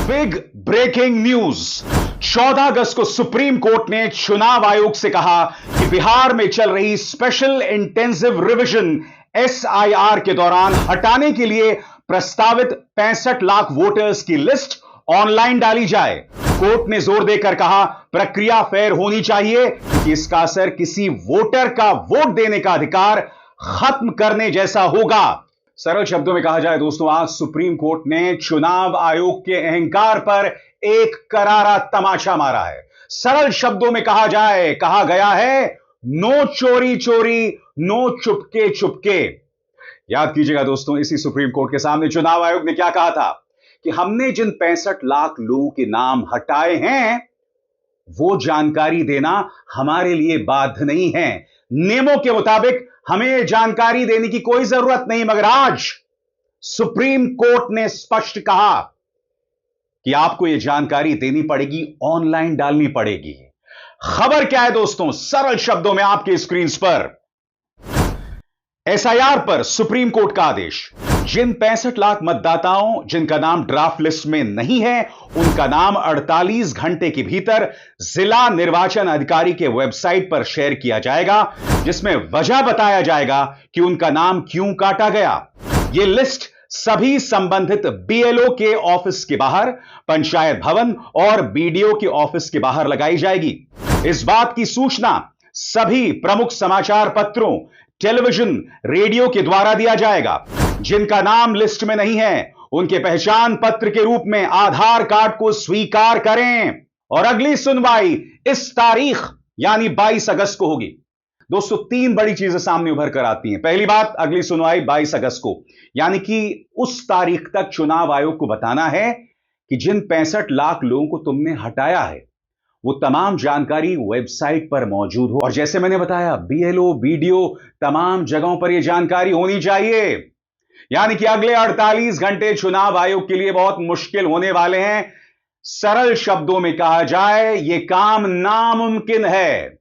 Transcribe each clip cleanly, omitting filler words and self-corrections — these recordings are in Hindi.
Big breaking news. 14 अगस्त को सुप्रीम कोर्ट ने चुनाव आयोग से कहा कि बिहार में चल रही स्पेशल इंटेंसिव रिवीजन एसआईआर के दौरान हटाने के लिए प्रस्तावित 65 लाख वोटर्स की लिस्ट ऑनलाइन डाली जाए। कोर्ट ने जोर देकर कहा प्रक्रिया फेयर होनी चाहिए कि इसका असर किसी वोटर का वोट देने का अधिकार खत्म करने जैसा होगा। सरल शब्दों में कहा जाए दोस्तों, आज सुप्रीम कोर्ट ने चुनाव आयोग के अहंकार पर एक करारा तमाचा मारा है। सरल शब्दों में कहा गया है, नो चोरी चोरी, नो चुपके चुपके। याद कीजिएगा दोस्तों, इसी सुप्रीम कोर्ट के सामने चुनाव आयोग ने क्या कहा था कि हमने जिन 65 लाख लोगों के नाम हटाए हैं वो जानकारी देना हमारे लिए बाध्य नहीं है। नियमों के मुताबिक हमें जानकारी देने की कोई जरूरत नहीं, मगर आज सुप्रीम कोर्ट ने स्पष्ट कहा कि आपको यह जानकारी देनी पड़ेगी, ऑनलाइन डालनी पड़ेगी। खबर क्या है दोस्तों? सरल शब्दों में आपके स्क्रीन पर एसआईआर पर सुप्रीम कोर्ट का आदेश। जिन 65 लाख मतदाताओं जिनका नाम ड्राफ्ट लिस्ट में नहीं है, उनका नाम 48 घंटे के भीतर जिला निर्वाचन अधिकारी के वेबसाइट पर शेयर किया जाएगा, जिसमें वजह बताया जाएगा कि उनका नाम क्यों काटा गया। यह लिस्ट सभी संबंधित बीएलओ के ऑफिस के बाहर, पंचायत भवन और बीडीओ के ऑफिस के बाहर लगाई जाएगी। इस बात की सूचना सभी प्रमुख समाचार पत्रों, टेलीविजन, रेडियो के द्वारा दिया जाएगा। जिनका नाम लिस्ट में नहीं है, उनके पहचान पत्र के रूप में आधार कार्ड को स्वीकार करें। और अगली सुनवाई इस तारीख यानी 22 अगस्त को होगी। दोस्तों, 3 बड़ी चीजें सामने उभर कर आती हैं। पहली बात, अगली सुनवाई 22 अगस्त को, यानी कि उस तारीख तक चुनाव आयोग को बताना है कि जिन 65 लाख लोगों को तुमने हटाया है वो तमाम जानकारी वेबसाइट पर मौजूद हो। और जैसे मैंने बताया, बीएलओ, बीडीओ, तमाम जगहों पर यह जानकारी होनी चाहिए। यानी कि अगले 48 घंटे चुनाव आयोग के लिए बहुत मुश्किल होने वाले हैं। सरल शब्दों में कहा जाए, यह काम नामुमकिन है।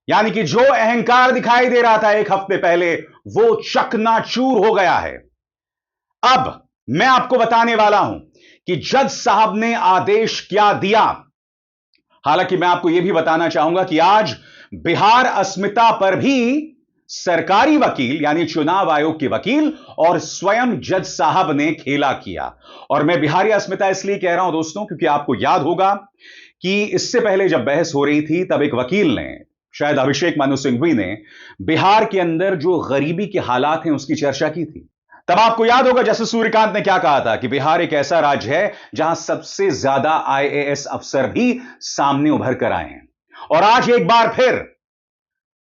यानी कि जो अहंकार दिखाई दे रहा था एक हफ्ते पहले, वो चकनाचूर हो गया है। अब मैं आपको बताने वाला हूं कि जज साहब ने आदेश क्या दिया। हालांकि मैं आपको यह भी बताना चाहूंगा कि आज बिहार अस्मिता पर भी सरकारी वकील यानी चुनाव आयोग के वकील और स्वयं जज साहब ने खेला किया। और मैं बिहारी अस्मिता इसलिए कह रहा हूं दोस्तों, क्योंकि आपको याद होगा कि इससे पहले जब बहस हो रही थी, तब एक वकील ने, शायद अभिषेक मनु सिंघवी ने, बिहार के अंदर जो गरीबी के हालात हैं उसकी चर्चा की थी। तब आपको याद होगा जस्टिस सूर्यकांत ने क्या कहा था कि बिहार एक ऐसा राज्य है जहां सबसे ज्यादा आईएएस अफसर भी सामने उभर कर आए हैं। और आज एक बार फिर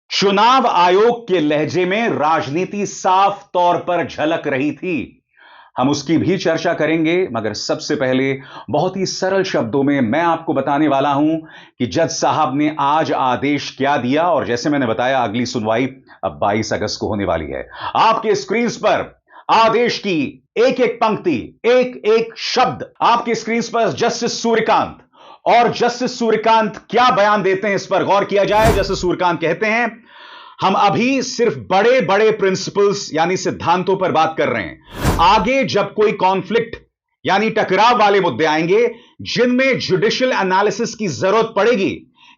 चुनाव आयोग के लहजे में राजनीति साफ तौर पर झलक रही थी। हम उसकी भी चर्चा करेंगे, मगर सबसे पहले बहुत ही सरल शब्दों में मैं आपको बताने वाला हूं कि जज साहब ने आज आदेश क्या दिया। और जैसे मैंने बताया, अगली सुनवाई अब 22 अगस्त को होने वाली है। आपके स्क्रीन पर आदेश की एक एक पंक्ति, एक एक शब्द आपके स्क्रीन पर जस्टिस सूर्यकांत। और जस्टिस सूर्यकांत क्या बयान देते हैं, इस पर गौर किया जाए। जस्टिस सूर्यकांत कहते हैं, हम अभी सिर्फ बड़े बड़े प्रिंसिपल्स यानी सिद्धांतों पर बात कर रहे हैं। आगे जब कोई कॉन्फ्लिक्ट यानी टकराव वाले मुद्दे आएंगे जिनमें जुडिशियल एनालिसिस की जरूरत पड़ेगी,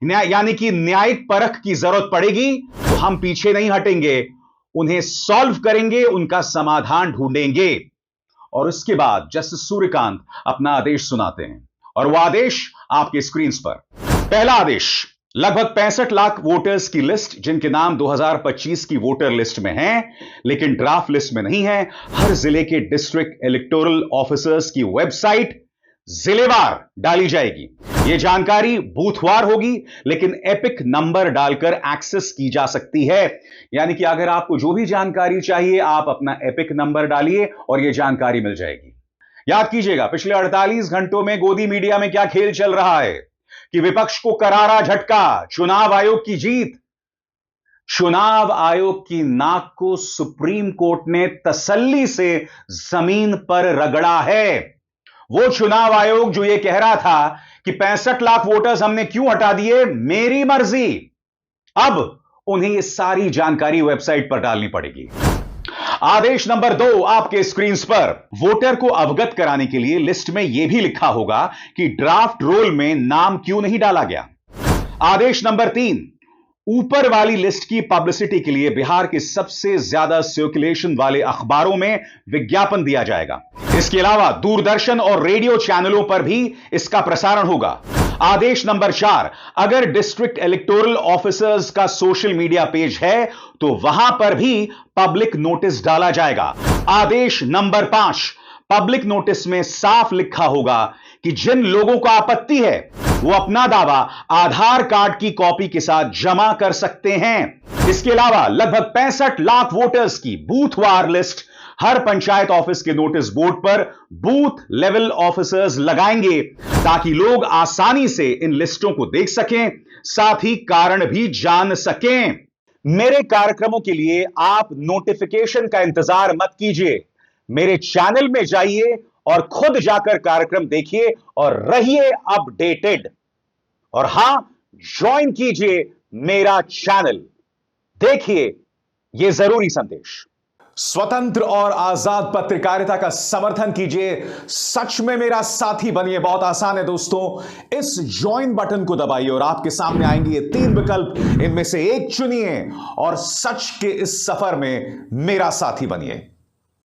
यानी कि न्यायिक परख की जरूरत पड़ेगी, तो हम पीछे नहीं हटेंगे, उन्हें सॉल्व करेंगे, उनका समाधान ढूंढेंगे। और उसके बाद जस्टिस सूर्यकांत अपना आदेश सुनाते हैं, और वह आदेश आपके स्क्रीन पर। पहला आदेश, लगभग 65 लाख वोटर्स की लिस्ट जिनके नाम 2025 की वोटर लिस्ट में हैं लेकिन ड्राफ्ट लिस्ट में नहीं है, हर जिले के डिस्ट्रिक्ट इलेक्टोरल ऑफिसर्स की वेबसाइट जिलेवार डाली जाएगी। यह जानकारी बूथवार होगी, लेकिन एपिक नंबर डालकर एक्सेस की जा सकती है। यानी कि अगर आपको जो भी जानकारी चाहिए, आप अपना एपिक नंबर डालिए और यह जानकारी मिल जाएगी। याद कीजिएगा, पिछले 48 घंटों में गोदी मीडिया में क्या खेल चल रहा है कि विपक्ष को करारा झटका, चुनाव आयोग की जीत। चुनाव आयोग की नाक को सुप्रीम कोर्ट ने तसल्ली से जमीन पर रगड़ा है। वो चुनाव आयोग जो ये कह रहा था कि 65 लाख वोटर्स हमने क्यों हटा दिए, मेरी मर्जी, अब उन्हें ये सारी जानकारी वेबसाइट पर डालनी पड़ेगी। आदेश नंबर 2 आपके स्क्रीन पर। वोटर को अवगत कराने के लिए लिस्ट में यह भी लिखा होगा कि ड्राफ्ट रोल में नाम क्यों नहीं डाला गया। आदेश नंबर 3, ऊपर वाली लिस्ट की पब्लिसिटी के लिए बिहार के सबसे ज्यादा सर्कुलेशन वाले अखबारों में विज्ञापन दिया जाएगा। इसके अलावा दूरदर्शन और रेडियो चैनलों पर भी इसका प्रसारण होगा। आदेश नंबर 4, अगर डिस्ट्रिक्ट इलेक्टोरल ऑफिसर्स का सोशल मीडिया पेज है तो वहां पर भी पब्लिक नोटिस डाला जाएगा। आदेश नंबर 5, पब्लिक नोटिस में साफ लिखा होगा कि जिन लोगों को आपत्ति है वो अपना दावा आधार कार्ड की कॉपी के साथ जमा कर सकते हैं। इसके अलावा लगभग 65 लाख वोटर्स की बूथवार लिस्ट हर पंचायत ऑफिस के नोटिस बोर्ड पर बूथ लेवल ऑफिसर्स लगाएंगे ताकि लोग आसानी से इन लिस्टों को देख सकें, साथ ही कारण भी जान सकें। मेरे कार्यक्रमों के लिए आप नोटिफिकेशन का इंतजार मत कीजिए, मेरे चैनल में जाइए और खुद जाकर कार्यक्रम देखिए और रहिए अपडेटेड। और हां, ज्वाइन कीजिए मेरा चैनल, देखिए यह जरूरी संदेश। स्वतंत्र और आजाद पत्रकारिता का समर्थन कीजिए, सच में मेरा साथी बनिए। बहुत आसान है दोस्तों, इस ज्वाइन बटन को दबाइए और आपके सामने आएंगे ये 3 विकल्प, इनमें से एक चुनिए और सच के इस सफर में मेरा साथी बनिए।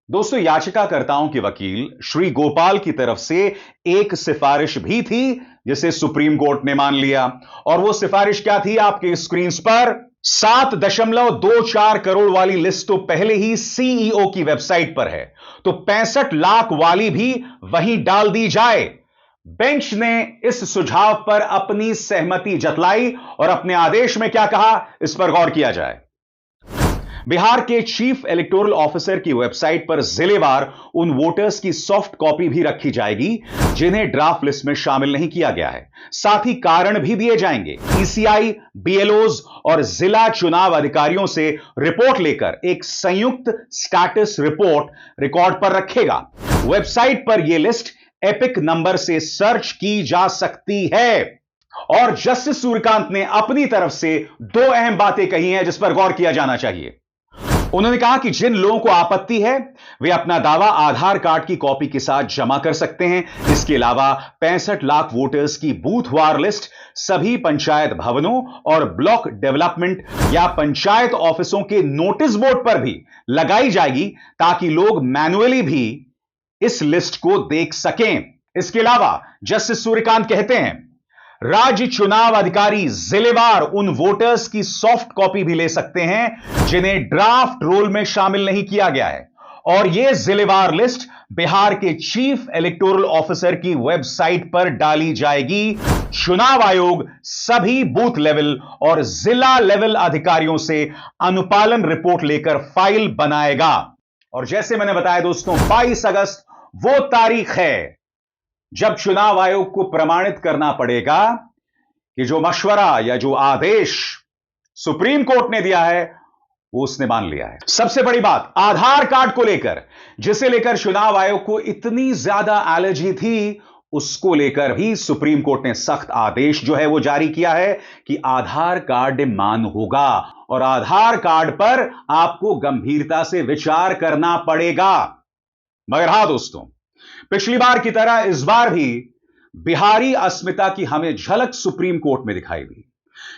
दोस्तों, याचिकाकर्ताओं के वकील श्री गोपाल की तरफ से एक सिफारिश भी थी जिसे सुप्रीम कोर्ट ने मान लिया, और वो सिफारिश क्या थी आपके स्क्रीन पर। 7.24 करोड़ वाली लिस्ट तो पहले ही सीईओ की वेबसाइट पर है, तो 65 लाख वाली भी वहीं डाल दी जाए। बेंच ने इस सुझाव पर अपनी सहमति जतलाई और अपने आदेश में क्या कहा, इस पर गौर किया जाए। बिहार के चीफ इलेक्टोरल ऑफिसर की वेबसाइट पर जिलेवार उन वोटर्स की सॉफ्ट कॉपी भी रखी जाएगी जिन्हें ड्राफ्ट लिस्ट में शामिल नहीं किया गया है। साथ ही कारण भी दिए जाएंगे। ईसीआई, बीएलओज और जिला चुनाव अधिकारियों से रिपोर्ट लेकर एक संयुक्त स्टेटस रिपोर्ट रिकॉर्ड पर रखेगा। वेबसाइट पर यह लिस्ट एपिक नंबर से सर्च की जा सकती है। और जस्टिस सूर्यकांत ने अपनी तरफ से 2 अहम बातें कही हैं जिस पर गौर किया जाना चाहिए। उन्होंने कहा कि जिन लोगों को आपत्ति है वे अपना दावा आधार कार्ड की कॉपी के साथ जमा कर सकते हैं। इसके अलावा 65 लाख वोटर्स की बूथवार लिस्ट सभी पंचायत भवनों और ब्लॉक डेवलपमेंट या पंचायत ऑफिसों के नोटिस बोर्ड पर भी लगाई जाएगी ताकि लोग मैन्युअली भी इस लिस्ट को देख सकें। इसके अलावा जस्टिस सूर्यकांत कहते हैं, राज्य चुनाव अधिकारी जिलेवार उन वोटर्स की सॉफ्ट कॉपी भी ले सकते हैं जिन्हें ड्राफ्ट रोल में शामिल नहीं किया गया है, और यह जिलेवार लिस्ट बिहार के चीफ इलेक्टोरल ऑफिसर की वेबसाइट पर डाली जाएगी। चुनाव आयोग सभी बूथ लेवल और जिला लेवल अधिकारियों से अनुपालन रिपोर्ट लेकर फाइल बनाएगा। और जैसे मैंने बताया दोस्तों, 22 अगस्त वो तारीख है जब चुनाव आयोग को प्रमाणित करना पड़ेगा कि जो मशवरा या जो आदेश सुप्रीम कोर्ट ने दिया है वो उसने मान लिया है। सबसे बड़ी बात आधार कार्ड को लेकर, जिसे लेकर चुनाव आयोग को इतनी ज्यादा एलर्जी थी, उसको लेकर भी सुप्रीम कोर्ट ने सख्त आदेश जो है वो जारी किया है कि आधार कार्ड मान्य होगा और आधार कार्ड पर आपको गंभीरता से विचार करना पड़ेगा। मगर हां दोस्तों, पिछली बार की तरह इस बार भी बिहारी अस्मिता की हमें झलक सुप्रीम कोर्ट में दिखाई दी।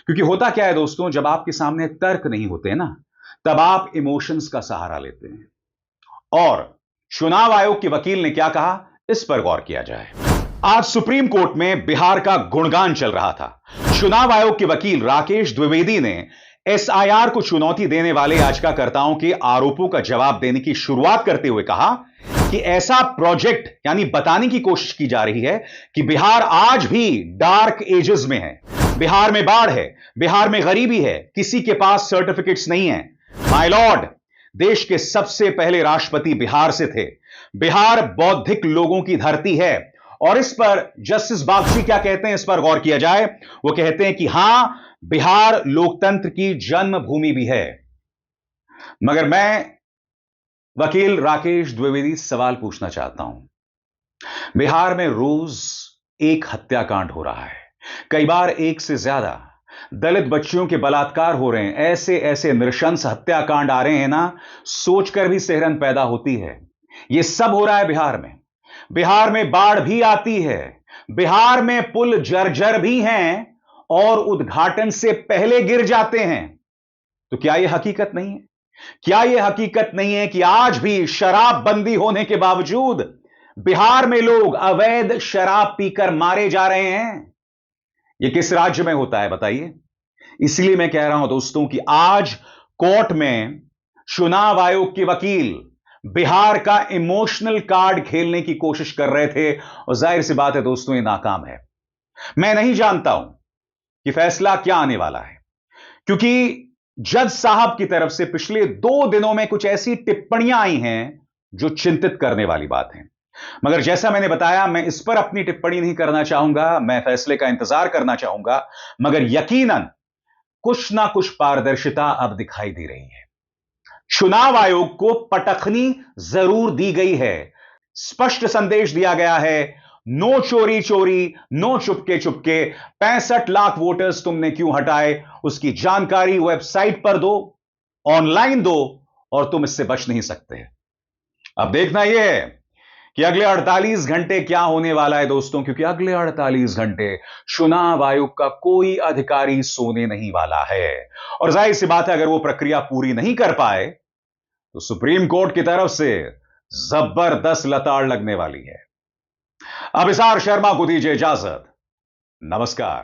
क्योंकि होता क्या है दोस्तों, जब आपके सामने तर्क नहीं होते ना, तब आप इमोशंस का सहारा लेते हैं। और चुनाव आयोग के वकील ने क्या कहा, इस पर गौर किया जाए। आज सुप्रीम कोर्ट में बिहार का गुणगान चल रहा था। चुनाव आयोग के वकील राकेश द्विवेदी ने एसआईआर को चुनौती देने वाले याचिकाकर्ताओं के आरोपों का जवाब देने की शुरुआत करते हुए कहा कि ऐसा प्रोजेक्ट यानी बताने की कोशिश की जा रही है कि बिहार आज भी डार्क एजेस में है, बिहार में बाढ़ है, बिहार में गरीबी है, किसी के पास सर्टिफिकेट्स नहीं है। माय लॉर्ड, देश के सबसे पहले राष्ट्रपति बिहार से थे। बिहार बौद्धिक लोगों की धरती है। और इस पर जस्टिस बागची क्या कहते हैं, इस पर गौर किया जाए। वो कहते हैं कि हां, बिहार लोकतंत्र की जन्मभूमि भी है। मगर मैं वकील राकेश द्विवेदी सवाल पूछना चाहता हूं। बिहार में रोज एक हत्याकांड हो रहा है, कई बार एक से ज्यादा। दलित बच्चियों के बलात्कार हो रहे हैं, ऐसे ऐसे नृशंस हत्याकांड आ रहे हैं ना, सोचकर भी सिहरन पैदा होती है। यह सब हो रहा है बिहार में। बिहार में बाढ़ भी आती है, बिहार में पुल जर्जर भी हैं और उद्घाटन से पहले गिर जाते हैं। तो क्या यह हकीकत नहीं है? क्या यह हकीकत नहीं है कि आज भी शराब बंदी होने के बावजूद बिहार में लोग अवैध शराब पीकर मारे जा रहे हैं? यह किस राज्य में होता है बताइए? इसलिए मैं कह रहा हूं दोस्तों कि आज कोर्ट में चुनाव आयोग के वकील बिहार का इमोशनल कार्ड खेलने की कोशिश कर रहे थे और जाहिर सी बात है दोस्तों, ये नाकाम है। मैं नहीं जानता हूं कि फैसला क्या आने वाला है, क्योंकि जज साहब की तरफ से पिछले 2 दिनों में कुछ ऐसी टिप्पणियां आई हैं जो चिंतित करने वाली बात है। मगर जैसा मैंने बताया, मैं इस पर अपनी टिप्पणी नहीं करना चाहूंगा, मैं फैसले का इंतजार करना चाहूंगा। मगर यकीनन कुछ ना कुछ पारदर्शिता अब दिखाई दे रही है। चुनाव आयोग को पटखनी जरूर दी गई है, स्पष्ट संदेश दिया गया है, नो चोरी चोरी, नो चुपके चुपके। 65 लाख वोटर्स तुमने क्यों हटाए, उसकी जानकारी वेबसाइट पर दो, ऑनलाइन दो, और तुम इससे बच नहीं सकते। अब देखना यह है कि अगले 48 घंटे क्या होने वाला है दोस्तों, क्योंकि अगले 48 घंटे चुनाव आयोग का कोई अधिकारी सोने नहीं वाला है। और जाहिर सी बात है, अगर वो प्रक्रिया पूरी नहीं कर पाए तो सुप्रीम कोर्ट की तरफ से जबरदस्त लताड़ लगने वाली है। अब इसार शर्मा को दीजिए इजाजत। नमस्कार।